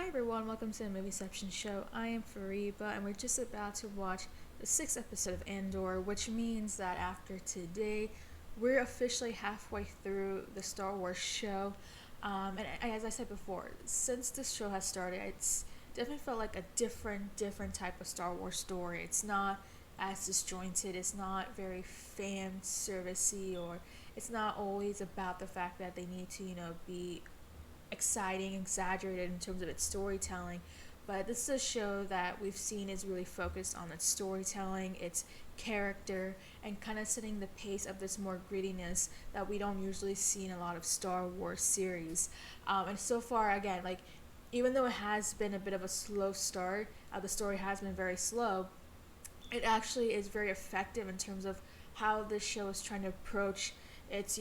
everyone, welcome to the Movieception Show. I am Fariba, and we're just about to watch the 6th episode of Andor, which means that after today, we're officially halfway through the Star Wars show. And as I said before, since this show has started, it's definitely felt like a different type of Star Wars story. It's not as disjointed, it's not very fan servicey, or it's not always about the fact that they need to, be exciting, exaggerated in terms of its storytelling. But this is a show that we've seen is really focused on its storytelling, its character, and kind of setting the pace of this more grittiness that we don't usually see in a lot of Star Wars series. And so far, again, even though it has been a bit of a slow start, the story has been very slow, it actually is very effective in terms of how this show is trying to approach its,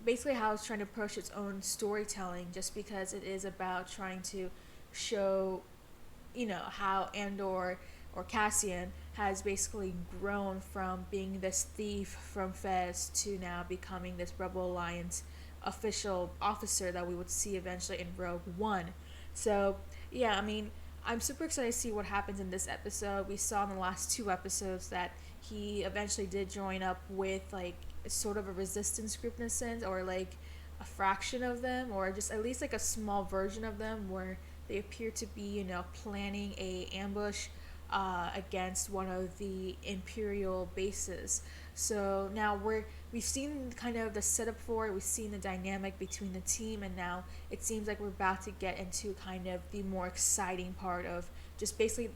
basically how it's trying to approach its own storytelling, just because it is about trying to show, how Andor or Cassian has basically grown from being this thief from Fez to now becoming this Rebel Alliance official officer that we would see eventually in Rogue One. So, yeah, I'm super excited to see what happens in this episode. We saw in the last two episodes that he eventually did join up with sort of a resistance group in a sense, or a fraction of them, or just at least a small version of them, where they appear to be planning a ambush against one of the Imperial bases. So now we've seen kind of the setup for it, we've seen the dynamic between the team, and now it seems like we're about to get into kind of the more exciting part of just basically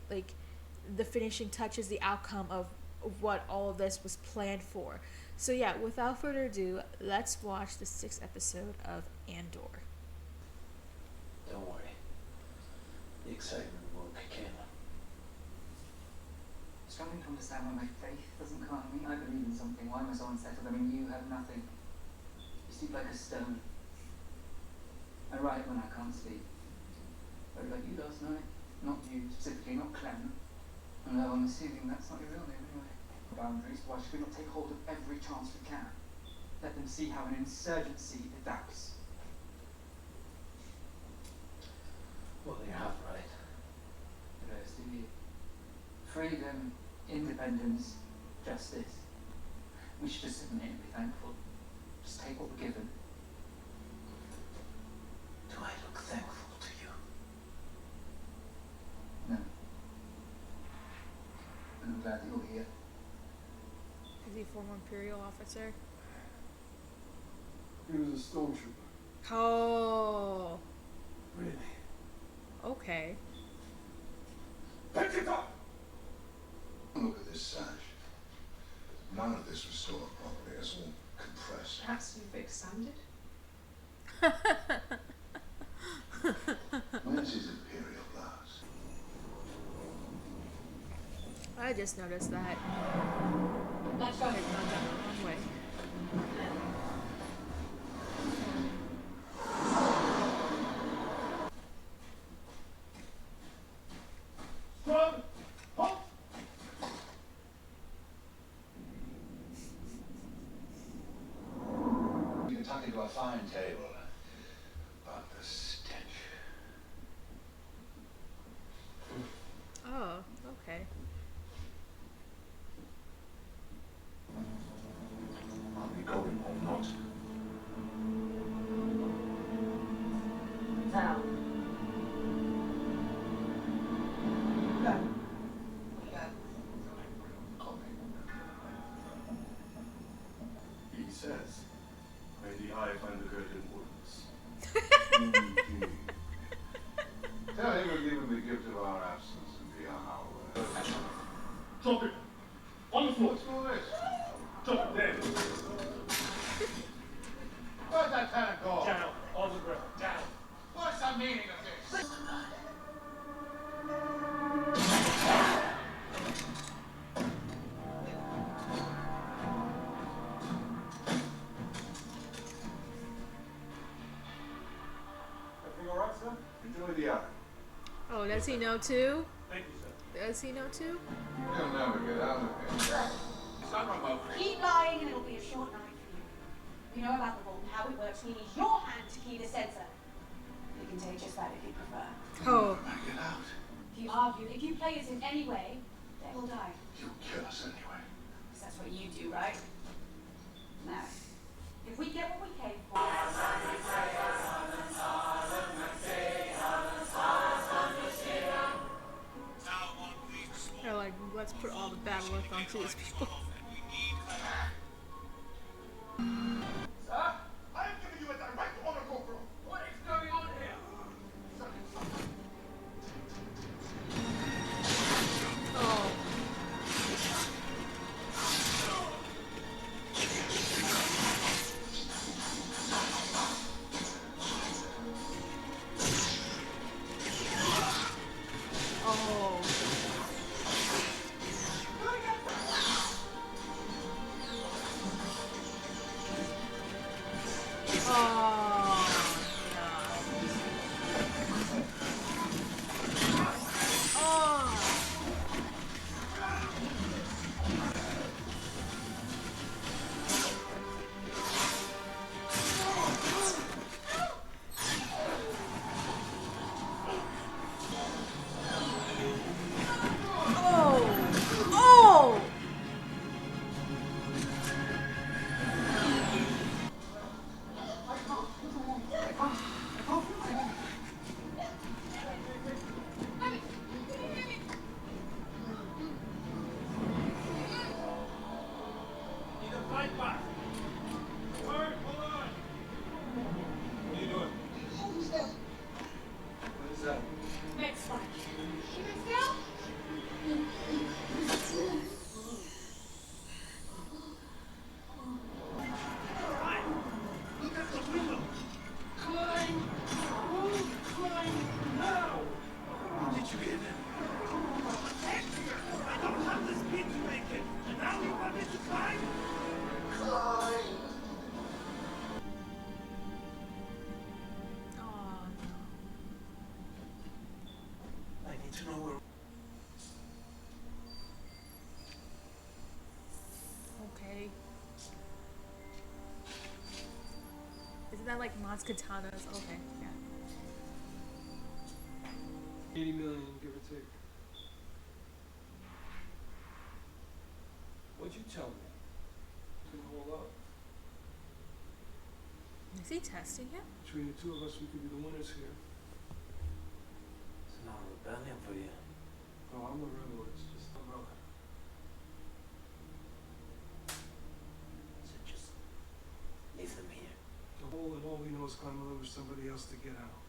the finishing touches, the outcome of what all of this was planned for. So yeah, without further ado, let's watch the 6th episode of Andor. Don't worry. The excitement won't kick in. Struggling to understand why my faith doesn't calm me. I believe in something. Why am I so unsettled? You have nothing. You sleep like a stone. I write when I can't sleep. I wrote like you last night. Not you, specifically, not Clem. No, I'm assuming that's not your real name anyway. Boundaries, why should we not take hold of every chance we can? Let them see how an insurgency adapts. Well, you're half right. The rest of you. Freedom, independence, justice. We should just submit and be thankful. Just take what we're given. Do I look thankful to you? No. And I'm glad that you're here. Is he a former Imperial officer? He was a stormtrooper. Oh, Really? okay. Pick it up! Look at this sash. None of this was stored properly. It's all compressed. Perhaps you've expanded? Where's his imperial glass? I just noticed that. Let's go. I've gone down the wrong way. Run! Halt! You can tuck into a fine table. But the stench. Oh, okay. Are we going or not? Now. Go. Copy. He says, may the eye find the curtain woods. Tell him we'll give him the gift of our absence and be on our way. Drop it! On the floor! What's all this? Drop it there! Where's that tenant go? Down! On the ground! Down! What's the meaning of this? Everything alright, sir? Enjoy the art. Oh, does he know too? Thank you, sir. Does he know too? You'll never get out of here. Son remote. Keep lying and it'll be a short night for you. You know about the vault and how it works. We need your hand to key the sensor. You can take just that if you prefer. Oh, play us in any way, they will die. You'll kill us anyway. Because that's what you do, right? Now, if we get what we came for... They're like, let's put all the bad luck onto these people. Sir, I am giving you a direct order, Corporal. What is going on here? Oh. Oh. Oh! Need a flight back. Alright, hold on. What are you doing? What is that? Next slide. You can still? Look at the window. Climb! Oh, climb now! Did you hear that? Hector! I don't have the speed to make it, and now you want me to climb? Oh, I need to know where. okay. Isn't that like Mons Katana's? Okay, yeah. 80 million, give or take. What'd you tell me? It's gonna hold up. Is he testing him? Between the two of us, we could be the winners here. It's not a rebellion for you. Oh, I'm a rebel. It's just a rebel. So just leave them here. The whole and all we know is climb over somebody else to get out.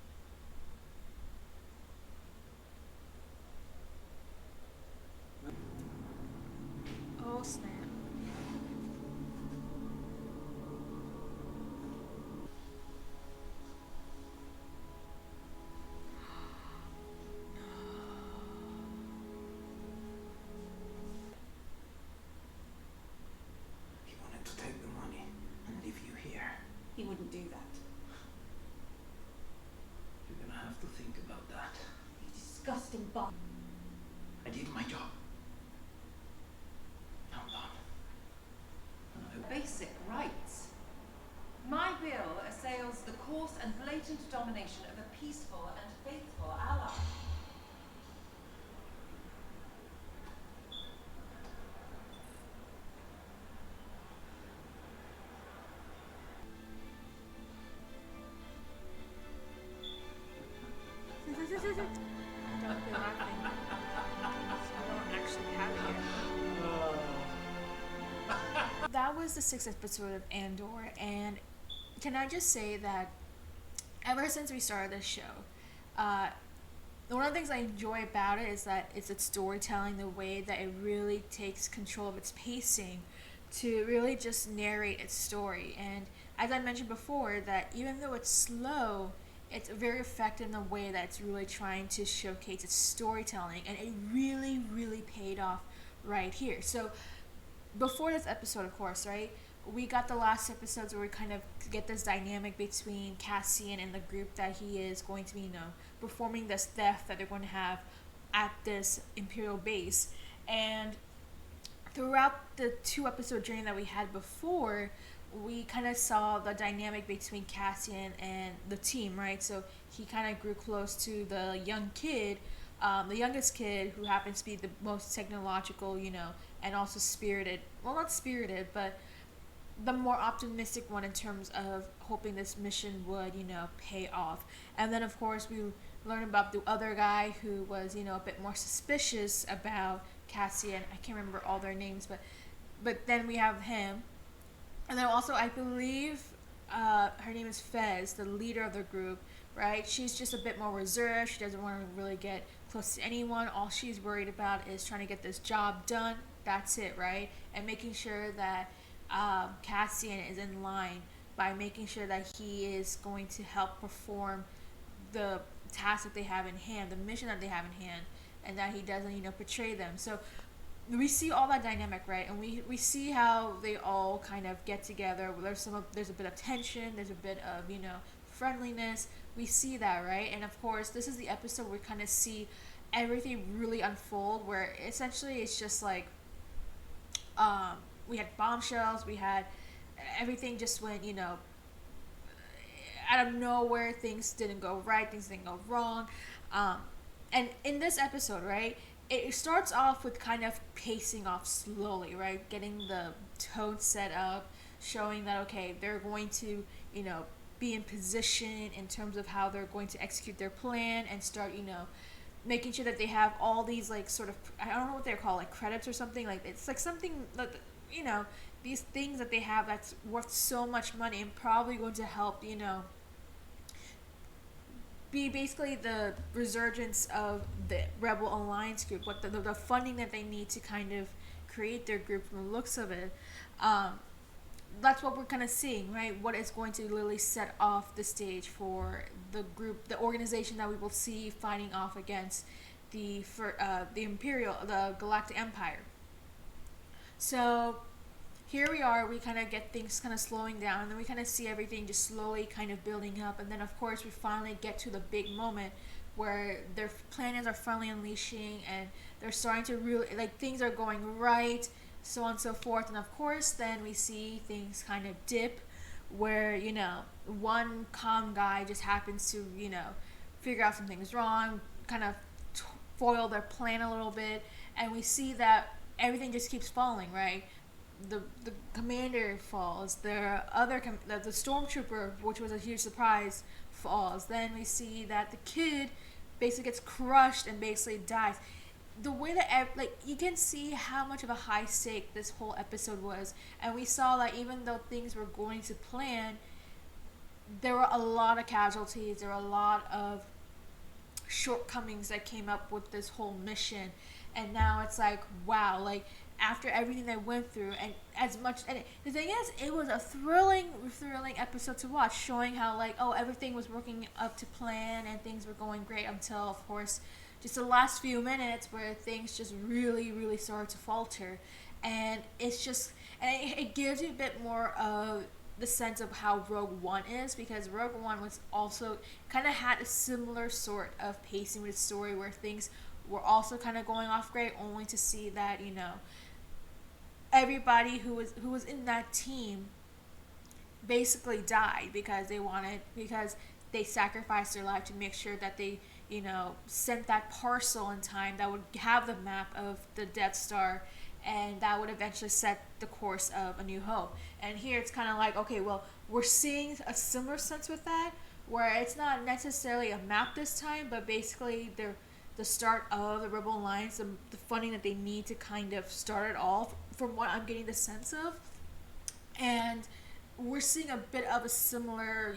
Oh, snap. He wanted to take the money and leave you here. He wouldn't do that. You're gonna have to think about that. You disgusting bug. I did my job. I'm done. Basic rights. My bill assails the coarse and blatant domination of a peaceful and faithful ally. Don't be laughing. I don't actually have it. That was the 6th episode of Andor, and can I just say that ever since we started this show, one of the things I enjoy about it is that it's its storytelling, the way that it really takes control of its pacing to really just narrate its story. And as I mentioned before, that even though it's slow, it's very effective in the way that it's really trying to showcase its storytelling, and it really, really paid off right here. So before this episode, of course, right, we got the last episodes where we kind of get this dynamic between Cassian and the group that he is going to be, performing this theft that they're going to have at this Imperial base. And throughout the 2-episode journey that we had before, we kind of saw the dynamic between Cassian and the team, right? So he kind of grew close to the young kid the youngest kid who happens to be the most technological, and also spirited. Well, not spirited, but the more optimistic one in terms of hoping this mission would, pay off. And then, of course, we learn about the other guy who was, a bit more suspicious about Cassie, and I can't remember all their names, but then we have him. And then also, I believe her name is Fez, the leader of the group, right? She's just a bit more reserved. She doesn't want to really get close to anyone. All she's worried about is trying to get this job done. That's it, right? And making sure that Cassian is in line by making sure that he is going to help perform the task that they have in hand, the mission that they have in hand, and that he doesn't, betray them. So we see all that dynamic, right? And we see how they all kind of get together. There's a bit of tension, there's a bit of, friendliness. We see that, right? And of course, this is the episode where we kind of see everything really unfold, where essentially it's just like we had bombshells, we had everything just went, out of nowhere. Things didn't go right, things didn't go wrong. And in this episode, right, it starts off with kind of pacing off slowly, right? Getting the tone set up, showing that, okay, they're going to, be in position in terms of how they're going to execute their plan and start, making sure that they have all these, like, sort of, I don't know what they're called, like credits or something. Like, it's like something, like, these things that they have that's worth so much money and probably going to help, be basically the resurgence of the Rebel Alliance group, what the funding that they need to kind of create their group from the looks of it. That's what we're kind of seeing, right? What is going to really set off the stage for the group, the organization that we will see fighting off against the Galactic Empire. So here we are, we kind of get things kind of slowing down, and then we kind of see everything just slowly kind of building up, and then of course we finally get to the big moment where their plans are finally unleashing, and they're starting to really, like, things are going right, so on and so forth. And of course then we see things kind of dip, where, one calm guy just happens to, figure out something's wrong, kind of foil their plan a little bit, and we see that everything just keeps falling, right? The commander falls. The the stormtrooper, which was a huge surprise, falls. Then we see that the kid basically gets crushed and basically dies. The way that, like, you can see how much of a high stake this whole episode was, and we saw that even though things were going to plan, there were a lot of casualties. There were a lot of shortcomings that came up with this whole mission, and now it's like, wow, like, after everything they went through, and as much, and the thing is, it was a thrilling episode to watch, showing how, like, oh, everything was working up to plan and things were going great until, of course, just the last few minutes where things just really started to falter. And it's just, and it gives you a bit more of the sense of how Rogue One is, because Rogue One was also kind of had a similar sort of pacing with the story, where things were also kind of going off great, only to see that, everybody who was in that team basically died because they sacrificed their life to make sure that they, sent that parcel in time that would have the map of the Death Star, and that would eventually set the course of A New Hope. And here it's kind of like, okay, well, we're seeing a similar sense with that, where it's not necessarily a map this time, but basically the start of the Rebel Alliance, the funding that they need to kind of start it all, from what I'm getting the sense of. And we're seeing a bit of a similar,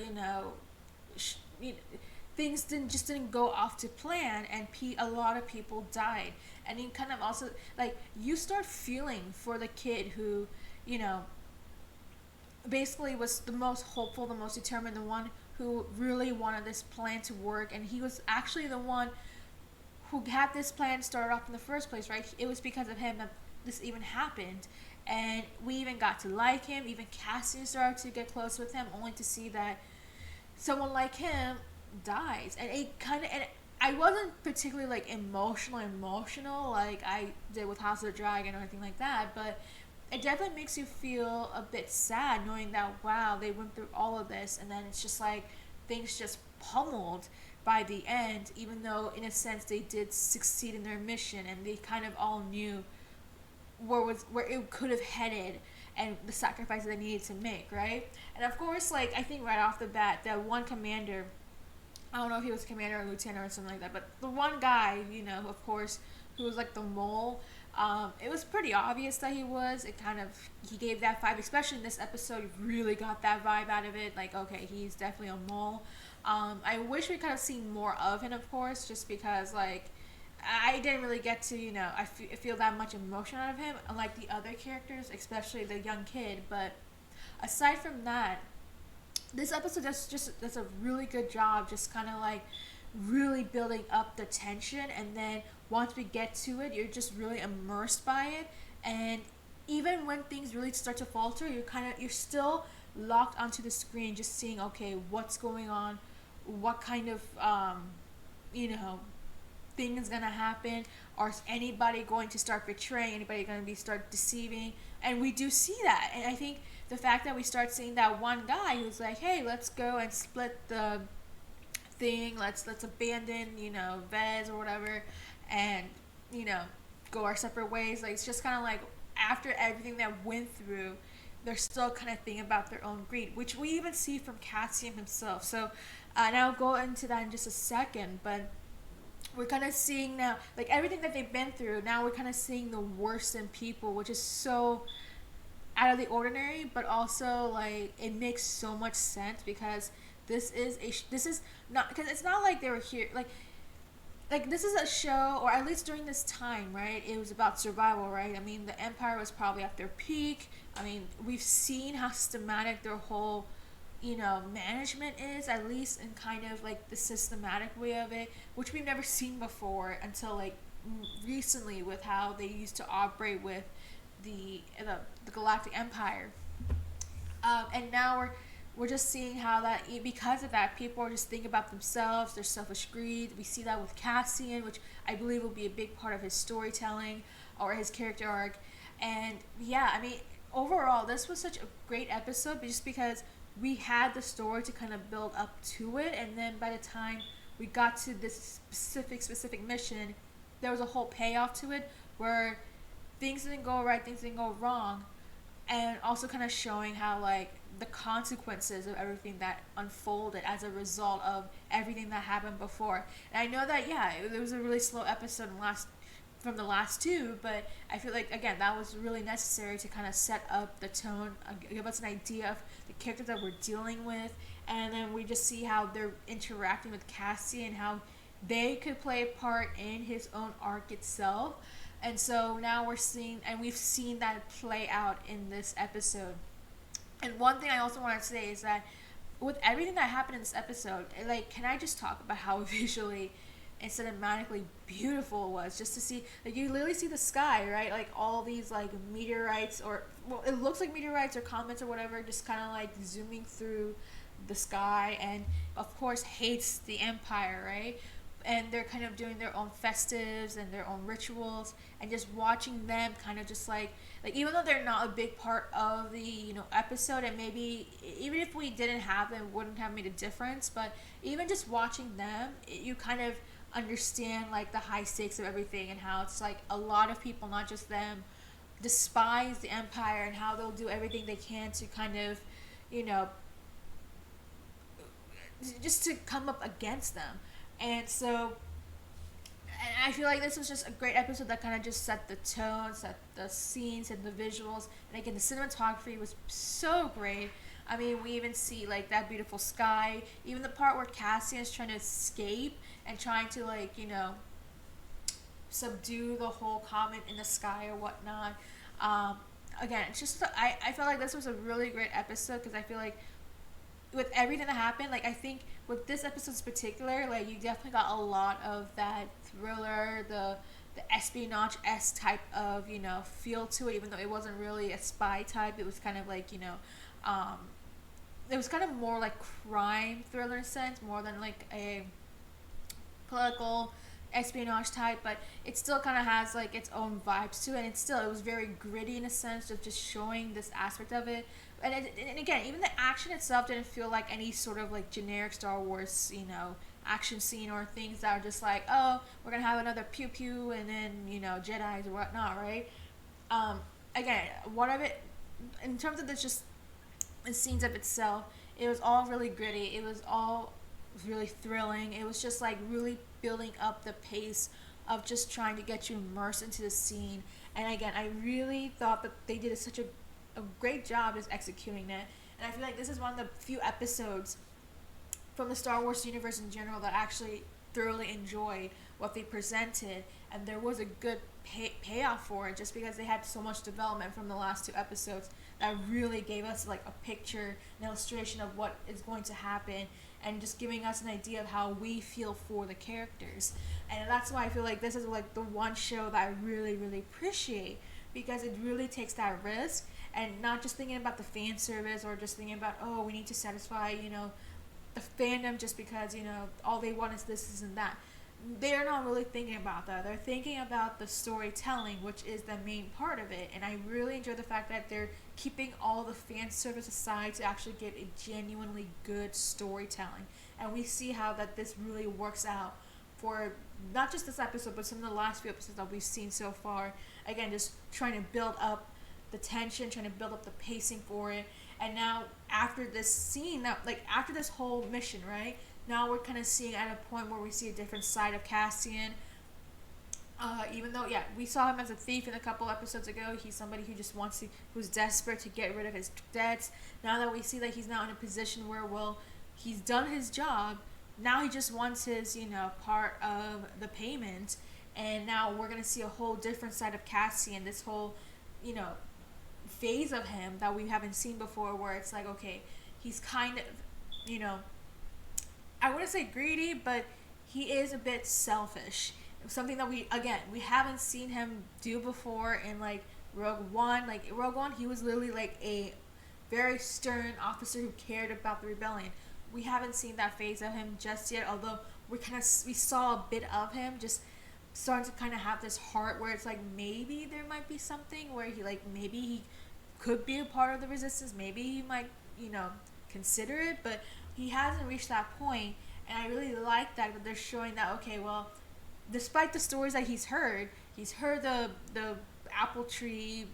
things didn't go off to plan, and a lot of people died. And you kind of also, like, you start feeling for the kid who, basically was the most hopeful, the most determined, the one who really wanted this plan to work, and he was actually the one who had this plan started off in the first place, right? It was because of him that this even happened, and we even got to like him. Even Cassian started to get close with him, only to see that someone like him dies. And it kind of, and I wasn't particularly, like, emotional like I did with House of the Dragon or anything like that, but it definitely makes you feel a bit sad knowing that, wow, they went through all of this, and then it's just like things just pummeled by the end, even though in a sense they did succeed in their mission and they kind of all knew where it could have headed and the sacrifices they needed to make, right? And of course, like I think right off the bat, that one commander, I don't know if he was commander or lieutenant or something like that, but the one guy, of course, who was like the mole, it was pretty obvious that he was. He gave that vibe, especially in this episode. You really got that vibe out of it. Like, okay, he's definitely a mole. I wish we could have seen more of him, of course, just because, like, I didn't really get to, feel that much emotion out of him, unlike the other characters, especially the young kid. But aside from that, this episode does a really good job, just kind of like really building up the tension, and then once we get to it, you're just really immersed by it. And even when things really start to falter, you're still locked onto the screen, just seeing, okay, what's going on, what kind of thing is gonna happen, or is anybody going to start betraying, anybody going to start deceiving. And we do see that, and I think the fact that we start seeing that one guy who's like, hey, let's go and split the thing, let's abandon Vez or whatever, and go our separate ways. Like, it's just kind of like, after everything that went through, they're still kind of thinking about their own greed, which we even see from Cassian himself. So and I'll go into that in just a second, but we're kind of seeing now, like, everything that they've been through. Now we're kind of seeing the worst in people, which is so out of the ordinary, but also, like, it makes so much sense, because this is not, because it's not like they were here, like this is a show, or at least during this time, right? It was about survival, right? I mean, the Empire was probably at their peak. I mean, we've seen how systematic their whole management is, at least in kind of like the systematic way of it, which we've never seen before until like recently, with how they used to operate with the Galactic Empire. And now we're just seeing how that, because of that, people are just thinking about themselves, their selfish greed. We see that with Cassian, which I believe will be a big part of his storytelling or his character arc. And yeah, I mean, overall, this was such a great episode, just because we had the story to kind of build up to it, and then by the time we got to this specific mission, there was a whole payoff to it, where things didn't go right, things didn't go wrong, and also kind of showing how, like, the consequences of everything that unfolded as a result of everything that happened before. And I know that, yeah, it was a really slow episode from the last two, but I feel like, again, that was really necessary to kind of set up the tone, give us an idea of the characters that we're dealing with, and then we just see how they're interacting with Cassie and how they could play a part in his own arc itself. And so now we've seen that play out in this episode. And one thing I also want to say is that with everything that happened in this episode, like, can I just talk about how visually and cinematically beautiful it was, just to see, like, you literally see the sky, right? Like, all these, like, meteorites, or, well, it looks like meteorites or comets or whatever, just kind of, like, zooming through the sky, and, of course, hates the Empire, right? And they're kind of doing their own festives and their own rituals, and just watching them kind of just, like, even though they're not a big part of the, episode, and maybe even if we didn't have them, it wouldn't have made a difference, but even just watching them, you kind of understand, like, the high stakes of everything, and how it's like a lot of people, not just them, despise the Empire, and how they'll do everything they can to kind of, just to come up against them. And so, and I feel like this was just a great episode that kind of just set the tone, set the scenes and the visuals, and again, the cinematography was so great. I mean, we even see, like, that beautiful sky, even the part where Cassian is trying to escape and trying to, like, subdue the whole comet in the sky or whatnot. Again, it's just, I felt like this was a really great episode, because I feel like with everything that happened, like, I think with this episode in particular, like, you definitely got a lot of that thriller, the espionage-esque type of, feel to it, even though it wasn't really a spy type. It was kind of like, it was kind of more like crime thriller in a sense, more than like a political espionage type, but it still kind of has, like, its own vibes to it, and it was very gritty in a sense of just showing this aspect of it. And again, even the action itself didn't feel like any sort of, like, generic Star Wars, action scene or things that are just like, oh, we're gonna have another pew pew and then Jedi's or whatnot, right? Um, Again, one of it in terms of the scenes of itself, it was all really gritty. It was all really thrilling. It was just like really building up the pace of just trying to get you immersed into the scene. And again, I really thought that they did a great job just executing it. And I feel like this is one of the few episodes from the Star Wars universe in general that actually thoroughly enjoyed what they presented, and there was a good payoff for it just because they had so much development from the last two episodes that really gave us like a picture, an illustration of what is going to happen, and just giving us an idea of how we feel for the characters. And that's why I feel like this is like the one show that I really, really appreciate, because it really takes that risk and not just thinking about the fan service or just thinking about, oh, we need to satisfy the fandom just because all they want is this and that. They're not really thinking about that. They're thinking about the storytelling, which is the main part of it. And I really enjoy the fact that they're keeping all the fan service aside to actually get a genuinely good storytelling. And we see how that this really works out for not just this episode, but some of the last few episodes that we've seen so far. Again, just trying to build up the tension, trying to build up the pacing for it. And now after this scene, after this whole mission, right? Now we're kind of seeing at a point where we see a different side of Cassian. Even though, yeah, we saw him as a thief in a couple episodes ago. He's somebody who just who's desperate to get rid of his debts. Now that we see that he's now in a position where, well, he's done his job. Now he just wants his, part of the payment. And now we're going to see a whole different side of Cassian. This whole, phase of him that we haven't seen before, where it's like, okay, he's kind of, I wouldn't say greedy, but he is a bit selfish. Something that we haven't seen him do before in like Rogue One. Like Rogue One, he was literally like a very stern officer who cared about the rebellion. We haven't seen that phase of him just yet, although we saw a bit of him just starting to kind of have this heart where it's like maybe there might be something where maybe he could be a part of the resistance, maybe he might consider it, but he hasn't reached that point. And I really like that they're showing that, okay, well, despite the stories that he's heard the apple tree,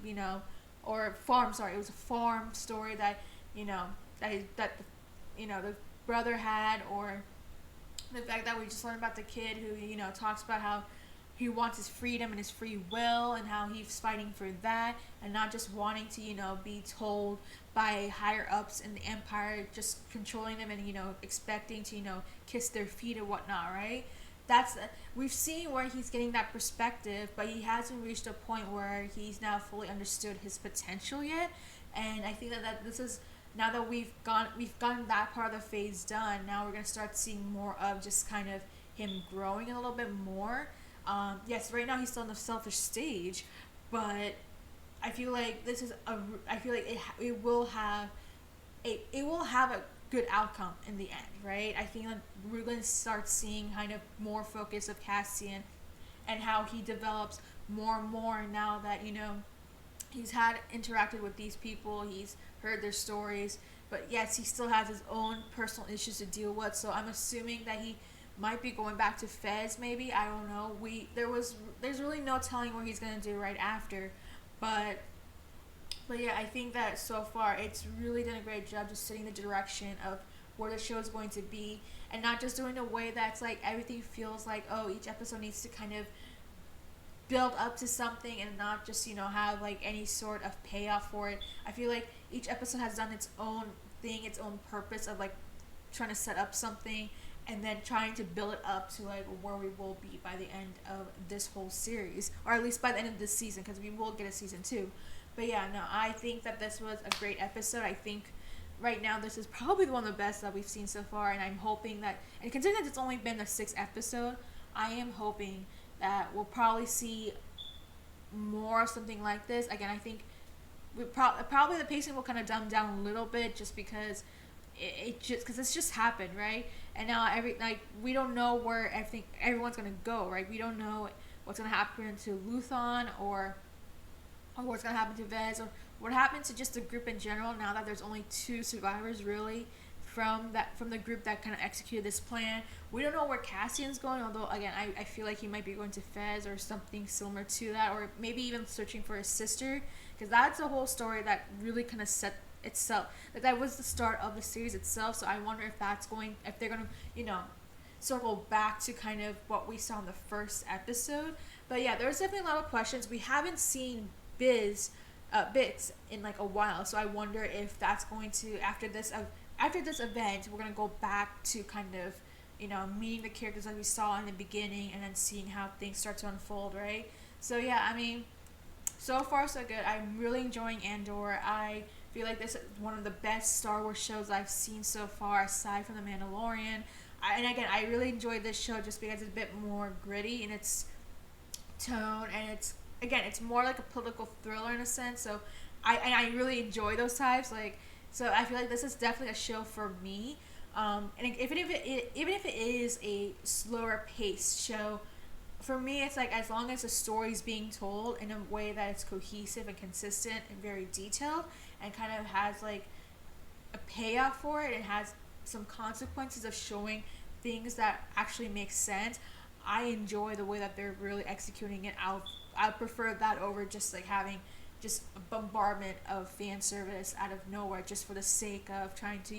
or farm, sorry, it was a farm story that the brother had, or the fact that we just learned about the kid who talks about how he wants his freedom and his free will, and how he's fighting for that, and not just wanting to be told by higher ups in the empire, just controlling them and expecting to kiss their feet or whatnot, right? We've seen where he's getting that perspective, but he hasn't reached a point where he's now fully understood his potential yet. And I think that this is, now that we've gotten that part of the phase done, now we're going to start seeing more of just kind of him growing a little bit more. Yes, right now he's still in the selfish stage, but I feel like it will have a good outcome in the end, right? I think that we're going to start seeing kind of more focus of Cassian and how he develops more and more now that he's interacted with these people, he's heard their stories, but yes, he still has his own personal issues to deal with. So I'm assuming that he might be going back to Fez, maybe. I don't know. There's really no telling what he's gonna do right after, but yeah, I think that so far it's really done a great job just setting the direction of where the show is going to be, and not just doing a way that's like everything feels like, oh, each episode needs to kind of build up to something and not just have like any sort of payoff for it. I feel like each episode has done its own thing, its own purpose of like trying to set up something and then trying to build it up to like where we will be by the end of this whole series, or at least by the end of this season, because we will get a season 2. But yeah, no, I think that this was a great episode. I think right now this is probably one of the best that we've seen so far, and I'm hoping that, and considering that it's only been the 6th episode, I am hoping that we'll probably see more of something like this. Again, I think probably the pacing will kind of dumb down a little bit, just because because it's just happened, right? And now we don't know where everyone's gonna go, right? We don't know what's gonna happen to Luthon, or what's gonna happen to Vez, or what happened to just the group in general. Now that there's only 2 survivors really from the group that kind of executed this plan. We don't know where Cassian's going, although again I feel like he might be going to Fez or something similar to that, or maybe even searching for his sister, because that's a whole story that really kind of set itself, like that was the start of the series itself. So I wonder if they're gonna, circle back to kind of what we saw in the first episode. But yeah, there's definitely a lot of questions. We haven't seen Bits in like a while, so I wonder if that's going to, after this event, we're gonna go back to kind of, meeting the characters that we saw in the beginning, and then seeing how things start to unfold, right? So yeah, I mean, so far so good. I'm really enjoying Andor. I feel like this is one of the best Star Wars shows I've seen so far, aside from The Mandalorian. And again, I really enjoyed this show just because it's a bit more gritty in its tone, and it's more like a political thriller in a sense. So I really enjoy those types. Like, so I feel like this is definitely a show for me. And even if it is a slower paced show, for me it's like, as long as the story's being told in a way that it's cohesive and consistent and very detailed, and kind of has like a payoff for it, and has some consequences of showing things that actually make sense, I enjoy the way that they're really executing it. I prefer that over just like having just a bombardment of fan service out of nowhere, just for the sake of trying to,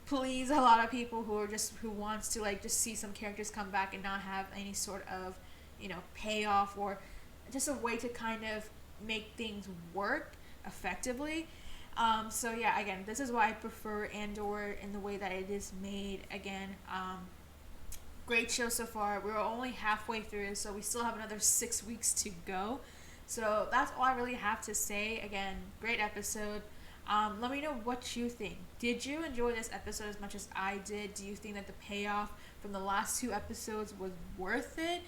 please a lot of people who wants to like just see some characters come back and not have any sort of, payoff, or just a way to kind of make things work effectively. So yeah, again, this is why I prefer Andor in the way that it is made. Again, great show so far. We're only halfway through, so we still have another 6 weeks to go. So that's all I really have to say. Again, great episode. Let me know what you think. Did you enjoy this episode as much as I did? Do you think that the payoff from the last 2 episodes was worth it?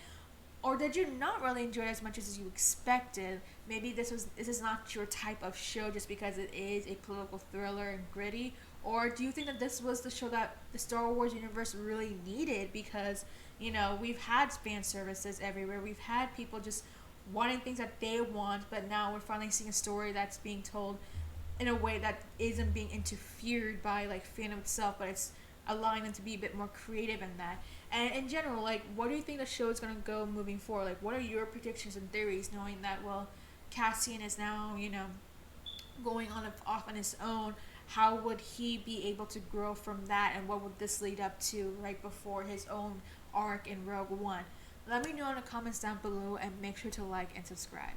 Or did you not really enjoy it as much as you expected? Maybe this is not your type of show just because it is a political thriller and gritty. Or do you think that this was the show that the Star Wars universe really needed? Because, we've had fan services everywhere. We've had people just wanting things that they want, but now we're finally seeing a story that's being told in a way that isn't being interfered by like fandom itself, but it's allowing them to be a bit more creative in that. And in general, like, what do you think the show is going to go moving forward? Like, what are your predictions and theories, knowing that, well, Cassian is now, going off on his own? How would he be able to grow from that, and what would this lead up to right before his own arc in Rogue One? Let me know in the comments down below, and make sure to like and subscribe.